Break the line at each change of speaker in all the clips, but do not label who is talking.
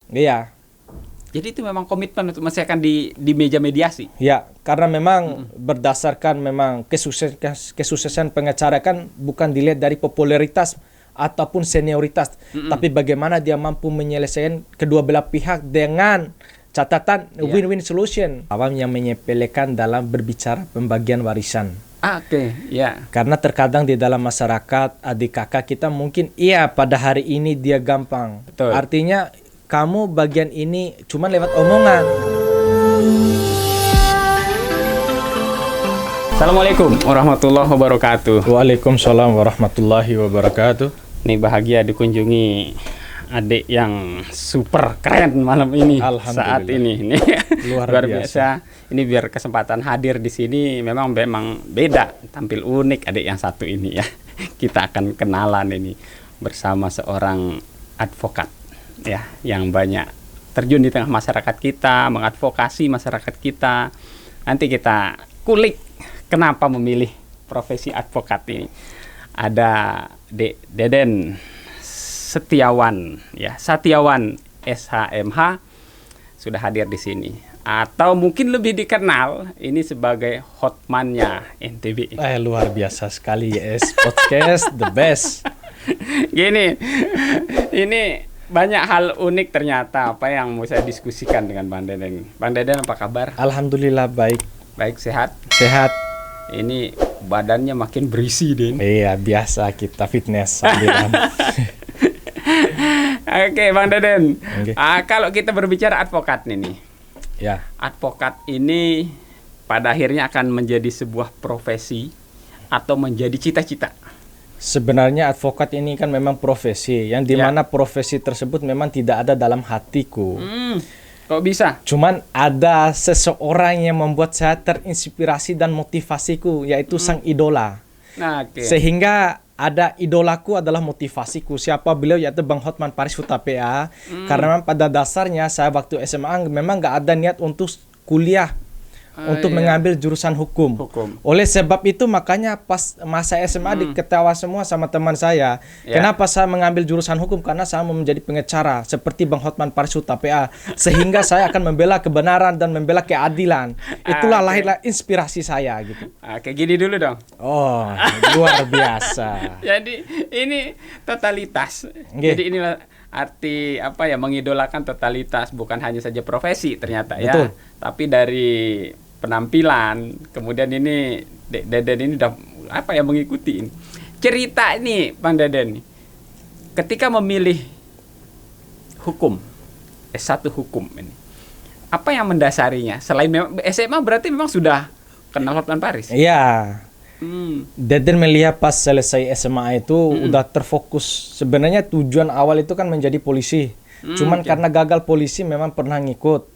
Iya.
Jadi itu memang komitmen untuk masih akan di meja mediasi.
Ya, karena memang berdasarkan memang kesuksesan pengacara kan bukan dilihat dari popularitas ataupun senioritas, tapi bagaimana dia mampu menyelesaikan kedua belah pihak dengan catatan win-win solution. Awam yang menyepelekan dalam berbicara pembagian warisan.
Oke, ya.
Karena terkadang di dalam masyarakat adik kakak kita mungkin pada hari ini dia gampang.
Betul.
Artinya kamu bagian ini cuma lewat omongan.
Assalamualaikum warahmatullahi wabarakatuh.
Waalaikumsalam warahmatullahi wabarakatuh.
Nih bahagia dikunjungi adik yang super keren malam ini. Saat ini. Ini luar biasa. Ini biar kesempatan hadir di sini memang beda, tampil unik adik yang satu ini ya. Kita akan kenalan ini bersama seorang advokat ya, yang banyak terjun di tengah masyarakat kita, mengadvokasi masyarakat kita. Nanti kita kulik kenapa memilih profesi advokat ini. Ada Deden Setiawan ya, Satiawan SHMH sudah hadir di sini. Atau mungkin lebih dikenal ini sebagai hotman-nya NTB.
Luar biasa sekali yes, podcast the best.
Gini, ini banyak hal unik ternyata apa yang mau saya diskusikan dengan Bang Deden. Bang Deden apa kabar?
Alhamdulillah baik.
Baik, sehat?
Sehat.
Ini badannya makin berisi, Den.
Iya, biasa kita fitness sambilan.
Oke, Bang Deden.
Okay.
Kalau kita berbicara advokat nih.
Ya.
Advokat ini pada akhirnya akan menjadi sebuah profesi atau menjadi cita-cita.
Sebenarnya advokat ini kan memang profesi yang dimana profesi tersebut memang tidak ada dalam hatiku.
Kok bisa?
Cuman ada seseorang yang membuat saya terinspirasi dan motivasiku, yaitu sang idola.
Nah,
sehingga ada idolaku adalah motivasiku. Siapa beliau? Yaitu Bang Hotman Paris Hutapea. Karena pada dasarnya saya waktu SMA memang nggak ada niat untuk kuliah. Untuk mengambil jurusan hukum. Oleh sebab itu makanya pas masa SMA diketawa semua sama teman saya. Kenapa saya mengambil jurusan hukum? Karena saya mau menjadi pengacara seperti Bang Hotman Paris Hutapea. Sehingga saya akan membela kebenaran dan membela keadilan. Itulah lahirlah inspirasi saya gitu.
Kayak gini dulu dong.
Oh, luar biasa.
Jadi ini totalitas. Jadi inilah arti apa ya, mengidolakan totalitas, bukan hanya saja profesi ternyata.
Betul.
Ya. Tapi dari penampilan, kemudian ini Deden ini udah apa ya, mengikuti ini. Cerita ini Bang Deden, ketika memilih hukum, S1 hukum ini, apa yang mendasarinya? Selain memang SMA berarti memang sudah kenal Hotman Paris?
Iya. Deden melihat pas selesai SMA itu udah terfokus. Sebenarnya tujuan awal itu kan menjadi polisi. Cuman karena gagal polisi memang pernah ngikut.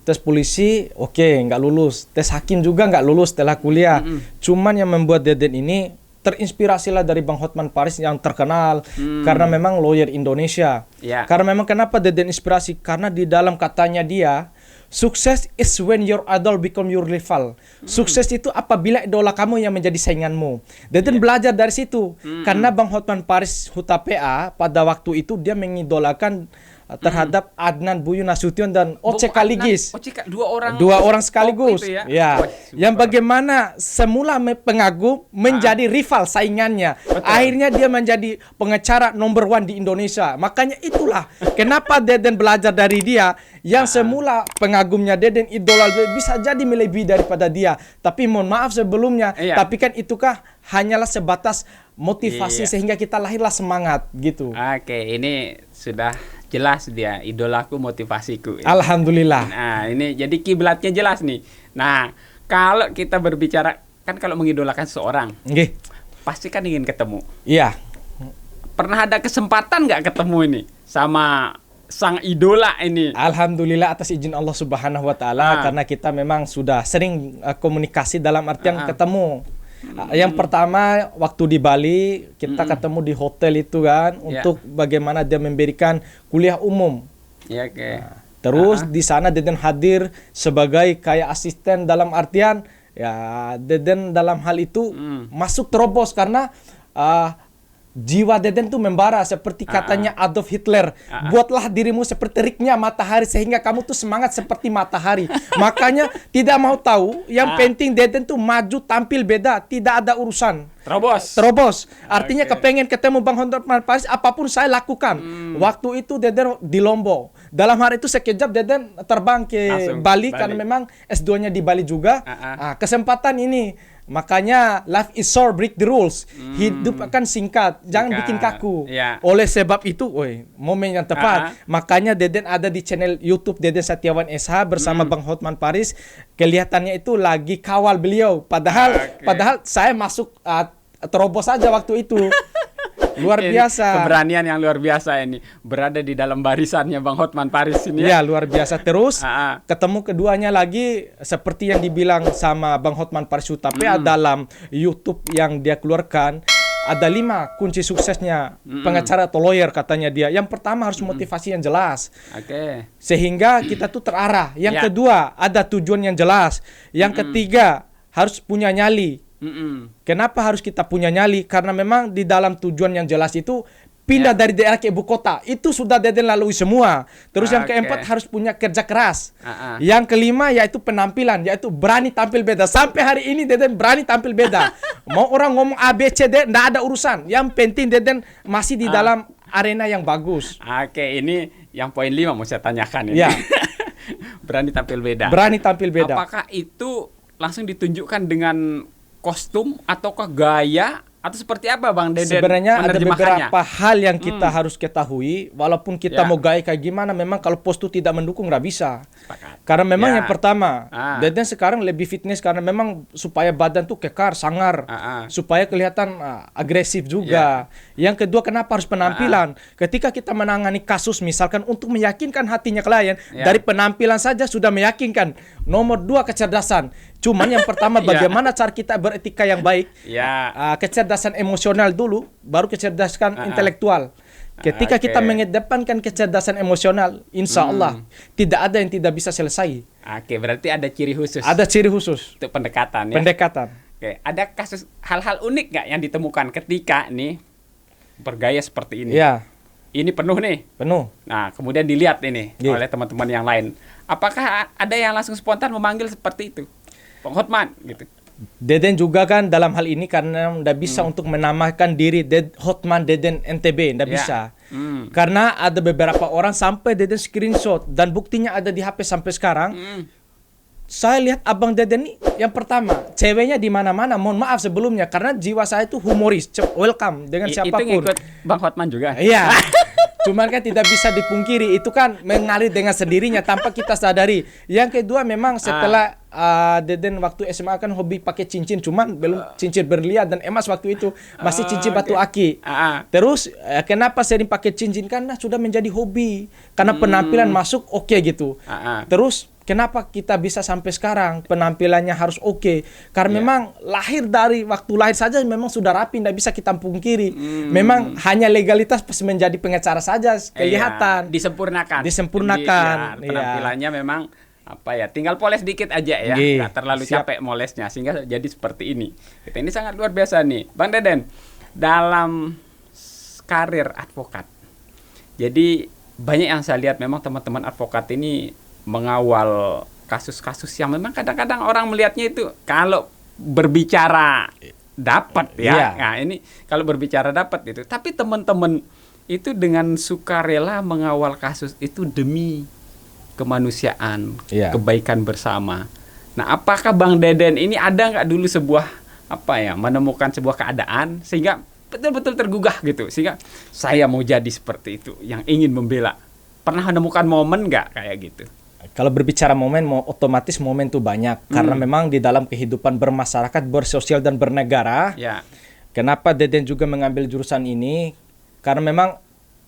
Tes polisi nggak lulus. Tes hakim juga nggak lulus setelah kuliah. Cuman yang membuat Deden ini terinspirasilah dari Bang Hotman Paris yang terkenal. Karena memang lawyer Indonesia. Karena memang kenapa Deden inspirasi? Karena di dalam katanya dia, sukses is when your idol become your rival. Sukses itu apabila idola kamu yang menjadi sainganmu. Deden belajar dari situ. Karena Bang Hotman Paris Hutapea pada waktu itu dia mengidolakan terhadap Adnan Buyut Nasution dan Oce Kaligis. Dua orang sekaligus. Ya. Yang bagaimana semula pengagum menjadi rival saingannya. Akhirnya dia menjadi pengacara nomor 1 di Indonesia. Makanya itulah kenapa Deden belajar dari dia. Yang semula pengagumnya Deden, idola bisa jadi melebihi daripada dia. Tapi mohon maaf sebelumnya. Tapi kan itukah hanyalah sebatas motivasi sehingga kita lahirlah semangat gitu.
Oke, ini sudah jelas dia, idolaku, motivasiku.
Alhamdulillah.
Nah, ini jadi kiblatnya jelas nih. Nah, kalau kita berbicara, kan kalau mengidolakan seorang, pasti kan ingin ketemu.
Iya.
Pernah ada kesempatan nggak ketemu ini sama sang idola ini?
Alhamdulillah atas izin Allah Subhanahu wa Ta'ala, karena kita memang sudah sering komunikasi dalam artian ketemu. Yang pertama waktu di Bali kita ketemu di hotel itu kan untuk bagaimana dia memberikan kuliah umum. Terus di sana Deden hadir sebagai kayak asisten dalam artian ya Deden dalam hal itu masuk terobos karena jiwa Deden tuh membara seperti katanya Adolf Hitler. Buatlah dirimu seperti teriknya matahari sehingga kamu tuh semangat seperti matahari. Makanya tidak mau tahu, yang penting Deden tuh maju tampil beda, tidak ada urusan. Terobos. Artinya kepengen ketemu Bang Hotman Paris, apapun saya lakukan. Waktu itu Deden di Lombok. Dalam hari itu sekejap Deden terbang ke Bali karena memang S2-nya di Bali juga. Kesempatan ini. Makanya life is short, break the rules. Hidup akan singkat, jangan bikin kaku. Oleh sebab itu, momen yang tepat. Makanya Deden ada di channel YouTube Deden Setiawan SH bersama Bang Hotman Paris. Kelihatannya itu lagi kawal beliau. Padahal saya masuk terobos saja waktu itu. Luar biasa.
Keberanian yang luar biasa ini. Berada di dalam barisannya Bang Hotman Paris ini.
Ya, luar biasa. Terus ketemu keduanya lagi seperti yang dibilang sama Bang Hotman Paris tapi dalam YouTube yang dia keluarkan ada 5 kunci suksesnya pengacara atau lawyer katanya dia. Yang pertama harus motivasi yang jelas. Sehingga kita tuh terarah. Yang kedua ada tujuan yang jelas. Yang ketiga harus punya nyali. Kenapa harus kita punya nyali? Karena memang di dalam tujuan yang jelas itu pindah dari daerah ke ibu kota. Itu sudah Deden lalui semua. Terus yang keempat harus punya kerja keras. Yang kelima yaitu penampilan, yaitu berani tampil beda. Sampai hari ini Deden berani tampil beda. Mau orang ngomong A, B, C, D, nggak ada urusan. Yang penting Deden masih di dalam arena yang bagus.
Ini yang poin 5 mau saya tanyakan ini. Berani tampil beda.
Berani tampil beda.
Apakah itu langsung ditunjukkan dengan kostum ataukah gaya atau seperti apa Bang Deden?
Sebenarnya ada beberapa hal yang kita harus ketahui. Walaupun kita mau gaya kayak gimana, memang kalau postur tidak mendukung nggak bisa. Karena memang yang pertama, Deden sekarang lebih fitness karena memang supaya badan tuh kekar, sangar, supaya kelihatan agresif juga. Yang kedua, kenapa harus penampilan? Ketika kita menangani kasus misalkan untuk meyakinkan hatinya klien, dari penampilan saja sudah meyakinkan. Nomor 2, kecerdasan. Cuman yang pertama bagaimana cara kita beretika yang baik. Kecerdasan emosional dulu, baru kecerdasan intelektual. Ketika kita mengedepankan kecerdasan emosional, insya Allah tidak ada yang tidak bisa selesai.
Berarti ada ciri khusus.
Ada ciri khusus
untuk pendekatan.
Pendekatan.
Ada kasus hal-hal unik nggak yang ditemukan ketika nih bergaya seperti ini? Ini penuh nih.
Penuh.
Nah, kemudian dilihat ini oleh teman-teman yang lain. Apakah ada yang langsung spontan memanggil seperti itu? Bang Hotman gitu.
Deden juga kan dalam hal ini karena nggak bisa untuk menamakan diri Hotman Deden NTB, nggak bisa. Karena ada beberapa orang sampai Deden screenshot dan buktinya ada di HP sampai sekarang. Saya lihat Abang Deden nih, yang pertama ceweknya di mana-mana. Mohon maaf sebelumnya karena jiwa saya itu humoris, welcome dengan siapapun.
Itu ngikut Bang Hotman juga.
Iya. Cuman kan tidak bisa dipungkiri, itu kan mengalir dengan sendirinya tanpa kita sadari. Yang kedua memang setelah Deden waktu SMA kan hobi pakai cincin, cuman belum cincin berlian dan emas waktu itu, masih cincin batu aki. Terus kenapa sering pakai cincin? Karena sudah menjadi hobi, karena penampilan masuk oke gitu. Terus kenapa kita bisa sampai sekarang penampilannya harus oke? Karena memang lahir dari waktu lahir saja memang sudah rapi, tidak bisa kita pungkiri. Memang hanya legalitas pas menjadi pengacara saja kelihatan.
Disempurnakan. Penampilannya memang tinggal poles dikit aja ya, nggak terlalu capek molesnya sehingga jadi seperti ini. Ini sangat luar biasa nih, Bang Deden. Dalam karir advokat, jadi banyak yang saya lihat memang teman-teman advokat ini mengawal kasus-kasus yang memang kadang-kadang orang melihatnya itu kalau berbicara dapat Nah, ini kalau berbicara dapat itu. Tapi teman-teman itu dengan sukarela mengawal kasus itu demi kemanusiaan, kebaikan bersama. Nah, apakah Bang Deden ini ada nggak dulu sebuah menemukan sebuah keadaan sehingga betul-betul tergugah gitu, sehingga saya mau jadi seperti itu, yang ingin membela. Pernah menemukan momen nggak kayak gitu?
Kalau berbicara momen, otomatis momen itu banyak. Karena memang di dalam kehidupan bermasyarakat, bersosial, dan bernegara. Kenapa Deden juga mengambil jurusan ini? Karena memang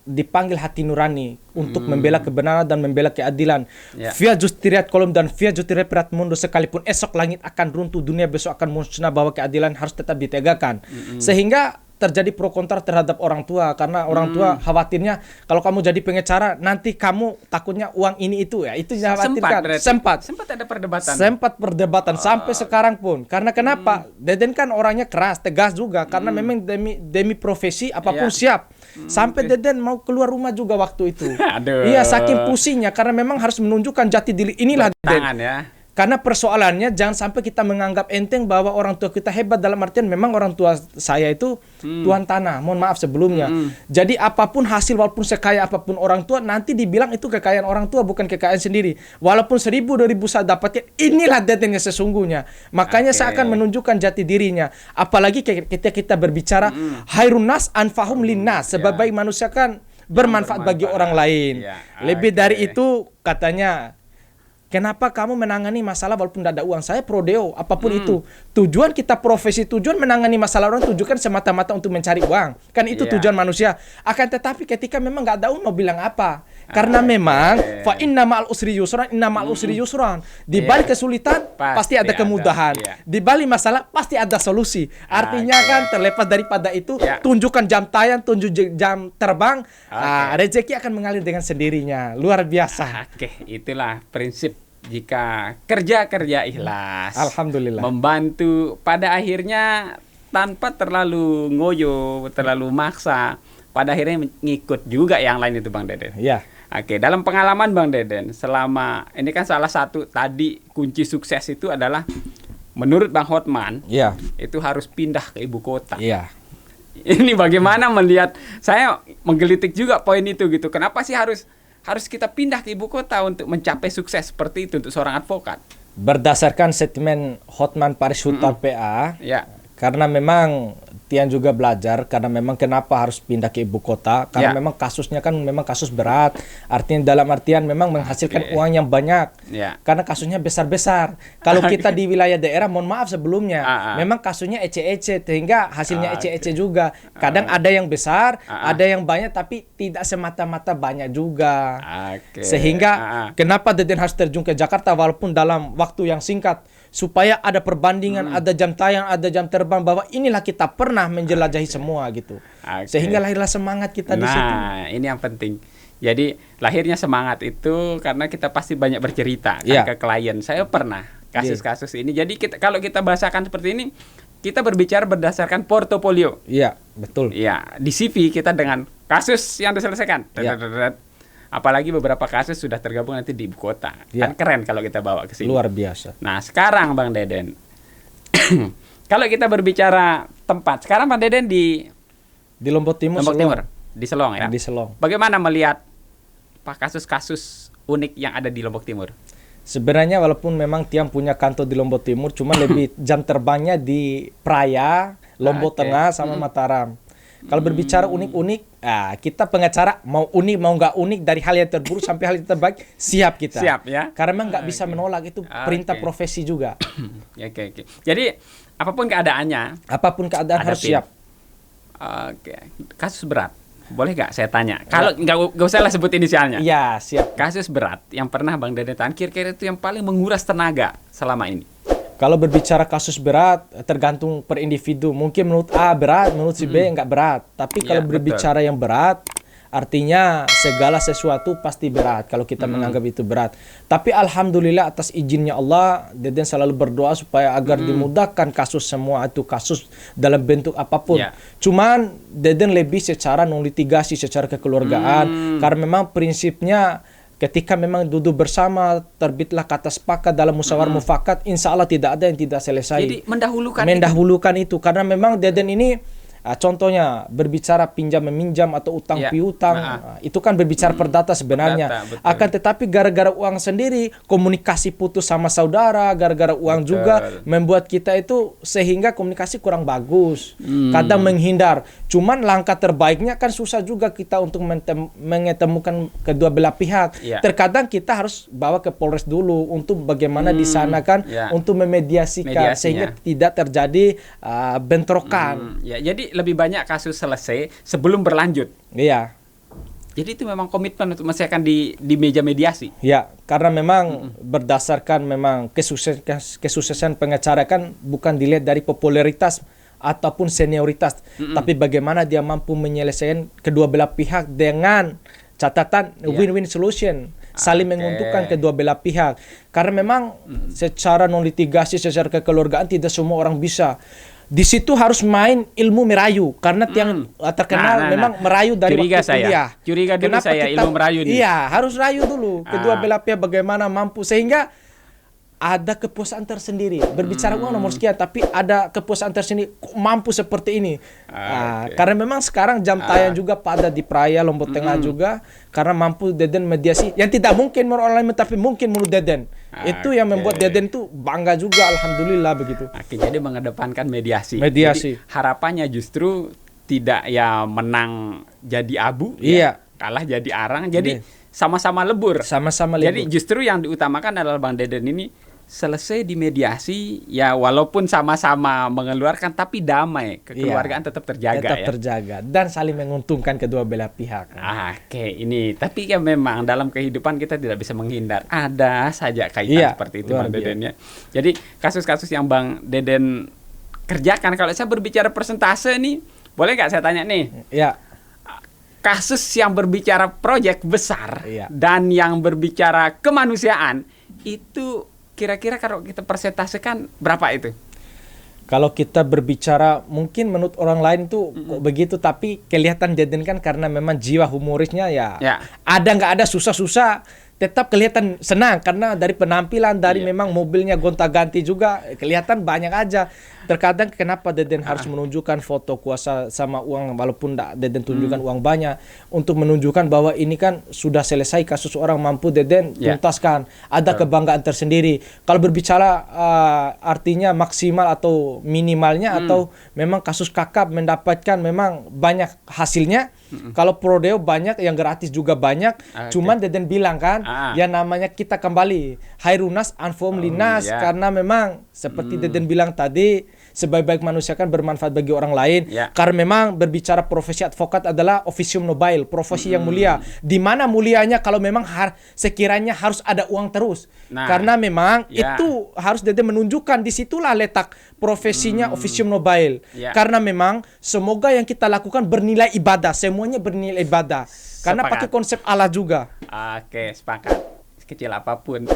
dipanggil hati nurani untuk membela kebenaran dan membela keadilan. Via justiriat kolom dan via justiriat mundo, sekalipun esok langit akan runtuh, dunia besok akan musnah, bahwa keadilan harus tetap ditegakkan. Sehingga terjadi pro kontra terhadap orang tua karena orang tua khawatirnya kalau kamu jadi pengacara nanti kamu takutnya uang ini itu ya, itu dikhawatirkan. Sempat
ada perdebatan.
Sempat perdebatan sampai sekarang pun. Karena kenapa? Deden kan orangnya keras, tegas juga karena memang demi profesi apapun siap. Sampai Deden mau keluar rumah juga waktu itu.
Aduh.
Iya, saking pusingnya karena memang harus menunjukkan jati diri inilah Deden.
Ya.
Karena persoalannya jangan sampai kita menganggap enteng bahwa orang tua kita hebat, dalam artian memang orang tua saya itu tuan tanah, mohon maaf sebelumnya. Jadi apapun hasil, walaupun sekaya apapun orang tua, nanti dibilang itu kekayaan orang tua, bukan kekayaan sendiri. Walaupun 1000, 2000 saya dapatnya, inilah Dedennya sesungguhnya. Makanya saya akan menunjukkan jati dirinya. Apalagi ketika kita berbicara hairun nas anfahum linnas, sebaik manusia kan bermanfaat bagi orang lain. Lebih dari itu katanya, kenapa kamu menangani masalah walaupun tidak ada uang? Saya prodeo, apapun itu. Tujuan kita profesi, tujuan menangani masalah orang, tujuan semata-mata untuk mencari uang. Kan itu tujuan manusia. Akan tetapi ketika memang nggak ada uang, mau bilang apa? Karena memang fa inna ma'al usri yusran, inna ma'al usri yusran. Di balik kesulitan pasti ada kemudahan. Di balik masalah pasti ada solusi. Artinya kan terlepas daripada itu, tunjukkan jam tayang, tunjuk jam terbang, rezeki akan mengalir dengan sendirinya. Luar biasa.
Itulah prinsip jika kerja ikhlas.
Alhamdulillah.
Membantu pada akhirnya tanpa terlalu ngoyo, terlalu maksa. Pada akhirnya ngikut juga yang lain itu Bang Deden.
Iya.
Dalam pengalaman Bang Deden, selama ini kan salah satu tadi kunci sukses itu adalah menurut Bang Hotman, itu harus pindah ke ibu kota.
Iya.
Ini bagaimana melihat, saya menggelitik juga poin itu gitu. Kenapa sih harus kita pindah ke ibu kota untuk mencapai sukses seperti itu untuk seorang advokat?
Berdasarkan statement Hotman Paris Huttar PA, karena memang Tian juga belajar, karena memang kenapa harus pindah ke ibu kota, karena memang kasusnya kan memang kasus berat, artinya dalam artian memang menghasilkan uang yang banyak, karena kasusnya besar-besar. Kalau kita di wilayah daerah, mohon maaf sebelumnya, memang kasusnya ece-ece, sehingga hasilnya ece-ece juga. Kadang ada yang besar, ada yang banyak, tapi tidak semata-mata banyak juga. Sehingga kenapa Deden harus terjun ke Jakarta walaupun dalam waktu yang singkat, supaya ada perbandingan, ada jam tayang, ada jam terbang, bahwa inilah kita pernah menjelajahi semua gitu. Sehingga lahirlah semangat kita di situ.
Nah, ini yang penting. Jadi lahirnya semangat itu karena kita pasti banyak bercerita kan, ke klien. Saya pernah kasus-kasus ini. Jadi kalau kita bahasakan seperti ini, kita berbicara berdasarkan portofolio.
Iya, betul.
Iya, di CV kita dengan kasus yang diselesaikan. Apalagi beberapa kasus sudah tergabung nanti di ibu kota. Kan keren kalau kita bawa ke sini.
Luar biasa.
Nah, sekarang Bang Deden, kalau kita berbicara tempat, sekarang Bang Deden di
Lombok Timur,
di Selong ya.
Di Selong.
Bagaimana melihat kasus-kasus unik yang ada di Lombok Timur?
Sebenarnya walaupun memang Tiang punya kantor di Lombok Timur, cuma lebih jam terbangnya di Praia, Lombok Tengah sama Mataram. Kalau berbicara unik-unik, kita pengacara mau unik mau nggak unik, dari hal yang terburuk sampai hal yang terbaik siap kita.
Siap ya.
Karena memang nggak bisa menolak, itu perintah profesi juga.
Jadi apapun keadaannya,
harus siap.
Kasus berat, boleh nggak saya tanya? Kalau nggak usah lah sebut inisialnya.
Iya, siap.
Kasus berat yang pernah Bang Deden tahan, kira-kira itu yang paling menguras tenaga selama ini.
Kalau berbicara kasus berat, tergantung per individu. Mungkin menurut A berat, menurut si B nggak berat. Tapi kalau berbicara yang berat, artinya segala sesuatu pasti berat kalau kita menganggap itu berat. Tapi alhamdulillah atas izinnya Allah, Deden selalu berdoa supaya agar dimudahkan kasus semua itu, kasus dalam bentuk apapun. Cuman Deden lebih secara non litigasi, secara kekeluargaan. Karena memang prinsipnya, ketika memang duduk bersama, terbitlah kata sepakat dalam musyawarah mufakat, insya Allah tidak ada yang tidak selesai.
Jadi
mendahulukan itu. Karena memang Deden ini, contohnya berbicara pinjam meminjam atau utang piutang, itu kan berbicara perdata sebenarnya. Akan tetapi gara-gara uang sendiri, komunikasi putus sama saudara, gara-gara uang juga membuat kita itu sehingga komunikasi kurang bagus. Kadang menghindar. Cuman langkah terbaiknya kan susah juga kita untuk mengetemukan kedua belah pihak. Terkadang kita harus bawa ke Polres dulu untuk bagaimana di sana kan untuk memediasikan sehingga tidak terjadi bentrokan.
Jadi lebih banyak kasus selesai sebelum berlanjut.
Iya.
Jadi itu memang komitmen untuk menyelesaikan di meja mediasi.
Ya, karena memang berdasarkan memang kesuksesan pengacara kan bukan dilihat dari popularitas ataupun senioritas, tapi bagaimana dia mampu menyelesaikan kedua belah pihak dengan catatan win-win solution, saling menguntungkan kedua belah pihak. Karena memang secara non litigasi, secara kekeluargaan tidak semua orang bisa. Di situ harus main ilmu merayu, karena yang terkenal memang merayu dari
Curiga
waktu kuliah.
Curiga dulu
Kenapa
saya ilmu merayu nih.
Iya, harus rayu dulu kedua belah pihak bagaimana mampu, sehingga ada kepuasan tersendiri. Berbicara uang nomor sekian, tapi ada kepuasan tersendiri kok mampu seperti ini. Karena memang sekarang jam tayang juga pada di Praia Lombok Tengah juga, karena mampu Deden mediasi yang tidak mungkin menurut orang lain, tapi mungkin menurut Deden. Itu yang membuat Deden tuh bangga juga, alhamdulillah begitu.
Jadi mengedepankan mediasi.
Mediasi.
Jadi, harapannya justru tidak ya menang jadi abu, kalah jadi arang. Jadi sama-sama lebur.
Sama-sama lebur.
Jadi justru yang diutamakan adalah Bang Deden ini selesai di mediasi, ya walaupun sama-sama mengeluarkan tapi damai, kekeluargaan tetap terjaga,
tetap terjaga dan saling menguntungkan kedua belah pihak.
Oke, ini tapi ya memang dalam kehidupan kita tidak bisa menghindar, ada saja kaitan seperti itu Bang Deden ya. Jadi kasus-kasus yang Bang Deden kerjakan, kalau saya berbicara persentase nih, boleh nggak saya tanya nih?
Ya.
Kasus yang berbicara proyek besar dan yang berbicara kemanusiaan itu kira-kira kalau kita persentasekan berapa itu?
Kalau kita berbicara mungkin menurut orang lain tuh kok begitu, tapi kelihatan Deden kan karena memang jiwa humorisnya ada nggak ada susah-susah tetap kelihatan senang, karena dari penampilan, dari memang mobilnya gonta-ganti juga kelihatan banyak aja. Terkadang kenapa Deden harus menunjukkan foto kuasa sama uang, walaupun Deden tunjukkan uang banyak, untuk menunjukkan bahwa ini kan sudah selesai kasus orang mampu Deden tuntaskan. Ada kebanggaan tersendiri. Kalau berbicara artinya maksimal atau minimalnya, atau memang kasus kakap mendapatkan memang banyak hasilnya. Kalau prodeo banyak, yang gratis juga banyak. Cuman Deden bilang kan, ya namanya kita kembali Hairunas Anfom Linas, karena memang seperti Deden bilang tadi, sebaik-baik manusia kan bermanfaat bagi orang lain. Karena memang berbicara profesi advokat adalah officium nobile, profesi yang mulia. Di mana mulianya kalau memang sekiranya harus ada uang terus. Karena memang itu harus Deden menunjukkan, disitulah letak profesinya officium nobile. Karena memang semoga yang kita lakukan bernilai ibadah, semuanya bernilai ibadah. Karena pakai konsep Allah juga.
Oke, sepakat. Sekecil apapun,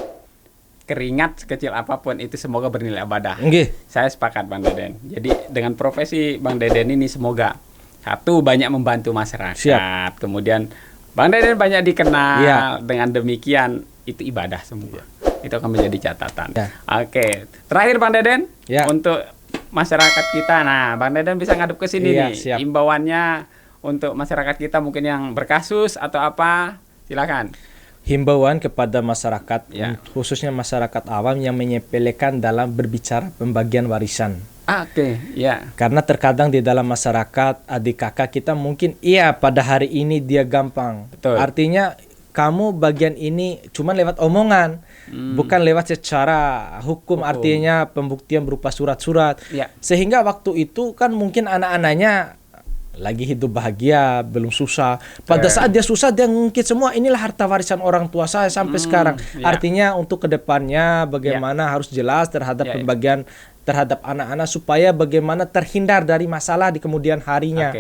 keringat sekecil apapun itu semoga bernilai ibadah. Saya sepakat Bang Deden. Jadi dengan profesi Bang Deden ini semoga satu banyak membantu masyarakat. Kemudian Bang Deden banyak dikenal. Dengan demikian itu ibadah semua. Itu akan menjadi catatan. Oke, terakhir Bang Deden untuk masyarakat kita. Nah, Bang Deden bisa ngadep ke sini nih. Imbauannya untuk masyarakat kita mungkin yang berkasus atau apa, silakan.
Himbauan kepada masyarakat, khususnya masyarakat awam yang menyepelekan dalam berbicara pembagian warisan. Karena terkadang di dalam masyarakat adik kakak kita mungkin pada hari ini dia gampang. Artinya kamu bagian ini cuma lewat omongan, bukan lewat secara hukum. Artinya pembuktian berupa surat-surat. Sehingga waktu itu kan mungkin anak-anaknya lagi hidup bahagia, belum susah. Pada saat dia susah, dia ngungkit semua, inilah harta warisan orang tua saya sampai sekarang. Artinya untuk kedepannya bagaimana harus jelas terhadap pembagian terhadap anak-anak, supaya bagaimana terhindar dari masalah di kemudian harinya.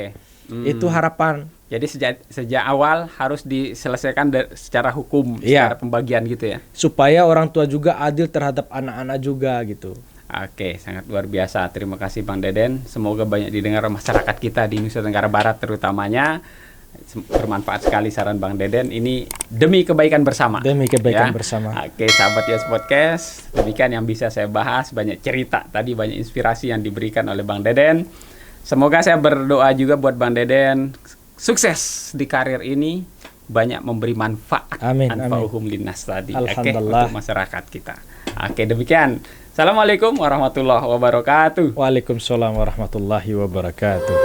Itu harapan.
Jadi sejak awal harus diselesaikan secara hukum, secara pembagian gitu ya.
Supaya orang tua juga adil terhadap anak-anak juga gitu.
Oke, sangat luar biasa. Terima kasih Bang Deden. Semoga banyak didengar masyarakat kita di Nusa Tenggara Barat terutamanya. Bermanfaat sekali saran Bang Deden. Ini demi kebaikan bersama.
Demi kebaikan bersama.
Oke, sahabat Yes Podcast. Demikian yang bisa saya bahas. Banyak cerita tadi, banyak inspirasi yang diberikan oleh Bang Deden. Semoga saya berdoa juga buat Bang Deden sukses di karir ini, banyak memberi manfaat. Anfa'uhum linnas tadi. Oke, untuk masyarakat kita. Oke, demikian. Assalamualaikum warahmatullahi wabarakatuh.
Waalaikumsalam warahmatullahi wabarakatuh.